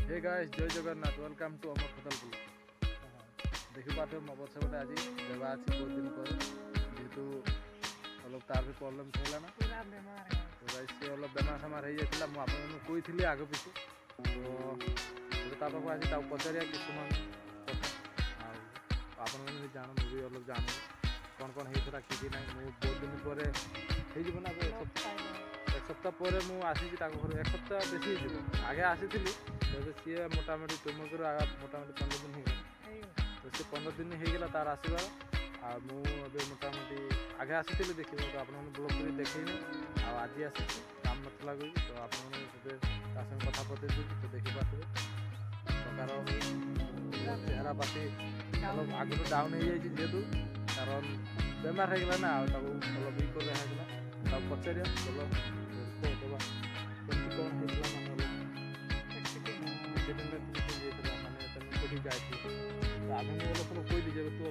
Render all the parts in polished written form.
hey guys जय Jagannath welcome to अमर खतल देखी पाते मो बस गोटे आज देवा अच्छी बहुत दिन पर जेहेतु अलग तार भी प्रॉब्लम था ना तो गाइस से अलग बेमार सेमार हो जाता मुझे कही आग पिछे तो आज पचारिया किसान आप जान मुझे अलग जान कौन कौन होता कि ना मुझे बहुत दिन पर ना एक सप्ताह पर मुझे घर एक सप्ताह बेसी आगे आसी सी मोटामोटी तुमको मोटामोटी 15 दिन हो तो सी 15 दिन होगा तार आसबार मुझे मोटामोटी आगे आसी देखिए तो आप ब्लॉग कर देखनी आज आसी काम नाला कोई तो आप कथा पतई तो देखिपे प्रकार चेहरा पाती आगे डाउन हो जाए जेहेतु कारण बेमार होगा ना भल भी कर पचारिया चलो देवा कौन होता आगे लोग कोई दीजिए तू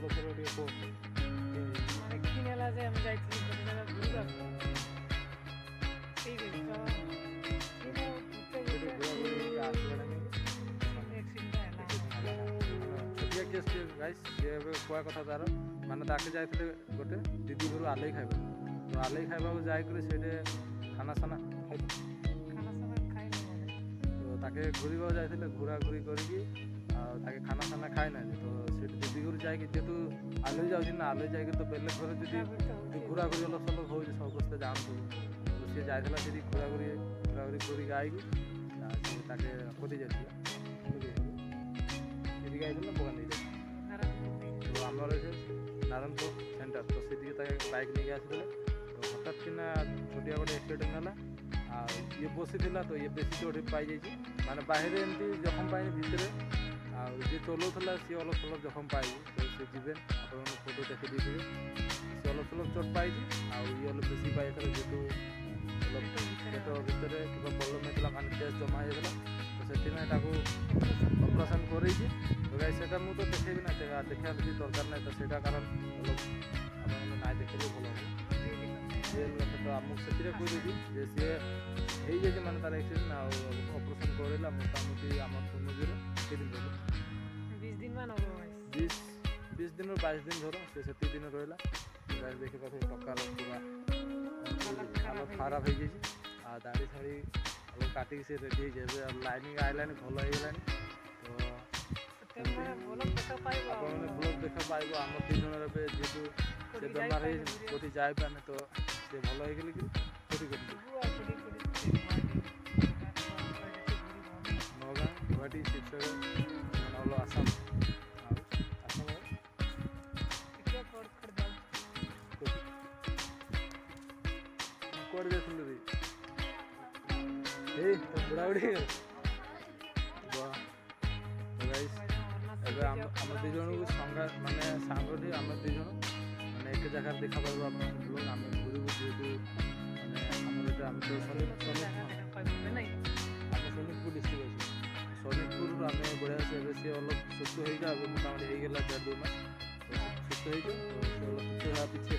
छोटिया केस गाइस ये क्या कथा तार माने ताके जाते गोटे दीदी घर आलई खाइबा तो आलई खाइबा जाए खाना साना तो ताके घूरवा जाते घूरा घूरी करके खाना साना खाए ना तो से दीदी घर जाए जेहतु आलू जाऊँ ना आलू जाए तो बेले घर जी घूरा घूरी अलग सलग हो समस्ते जानते तो सी जाइला जी घूरा घूरी कर आईकी कोटी जाइए बगान तो आम नारायणपुर सेंटर तो सी बाइक नहीं आसते तो हठात कि छोटिया गोटे एक्सीडेंट है ये बसी तो ये बेसी चोट पाई माने बाहर एमती जखम पाए भितर जी चलाऊला सी अलग सलग जखम पाई तो सी जीवे आप फोटो देखी सी अलग सलग चोट पाई ये अलग बेसी पाई जेहतु पेट भितर कि प्रॉब्लम होता माने टेस्ट जमा होगा तो से ऑपरेशन कर तो गाइस से मुझे तो देखेबी ना देखा देखी दरकार ना तो सेटा कारण ना देखे भल तो आमको से कहीदेवी जे सी हो जाए माने तार एक्सीडेंट ऑपरेशन करेला मोटामोटी आम फैमिली के दिन 20 दिन 22 दिन धर से दिन रहा देखिए टकार पूरा हालत खराब हो जाए दाढ़ी शाड़ी काटिक से रेडी हो लाइनिंग आईलानी भल होगा तो ब्लॉग देखा पाइब आम दुजन जेहतु से बेमार कोटी जापारे तो से भल हो गले कि नगाँ गुवाहाटी शिवसागर आसाम आसाम कौन जाइलु रे बुढ़ा बुढ़ी आम दुज को संगा माने सांगठी आम दुज मैंने एक जगह देखा पार्ब आप लोग आम घूरू जेहतु मैंने आम तो सोनितपुर डिस्ट्रिक्ट अच्छे सोनितपुर आम बढ़िया से सी अलग सुस्थ होगा मोटामोटी होगा 1.5-2 मास सुस्थ हो पीछे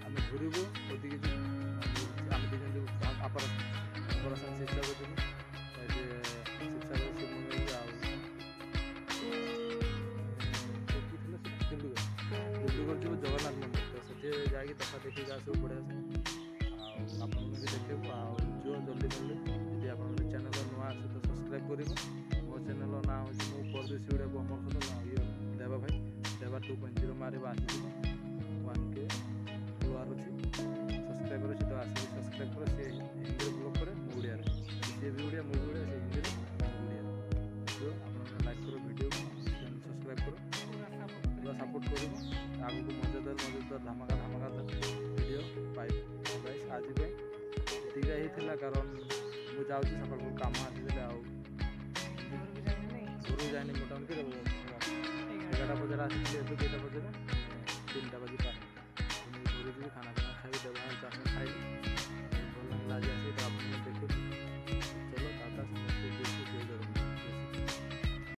आम घूरबू कदी आम दुजन ऑपरेशन शिक्षा कर शिक्षा दिल्ली जगन्नाथ मंदिर तो से जाकि तथा देखिए आसो बढ़िया से आप देखे जो जल्दी जल्दी जी आप चैनल नुआ आसे तो सब्सक्राइब कर मो चैनल ना हूँ मो परदेशी वीडियो अमर खतल ये देवा भाई देवा 2.0 मारे आस 1K फॉलोअर अच्छी सब्सक्राइबर अच्छी तो आस सब्सक्राइब कर सी हिंदी ब्लॉग करे मुड़िया सी भी उड़िया मुझे उड़िया सी हिंदी मुड़िया जो आप लाइक करो वीडियो चैनल सब्सक्राइब करो पूरा सपोर्ट कर आगे को मजेदार धमाका वीडियो पाइब गाइस आज टीका ही कारण मुझे जाऊँगी सकाल को कम आसी घर जाए मोटामोटी 11 बजे आसी 2टा बजे 3टा बजे पार घर जी खाना खाना खाई देवा खाई भल लगे आसी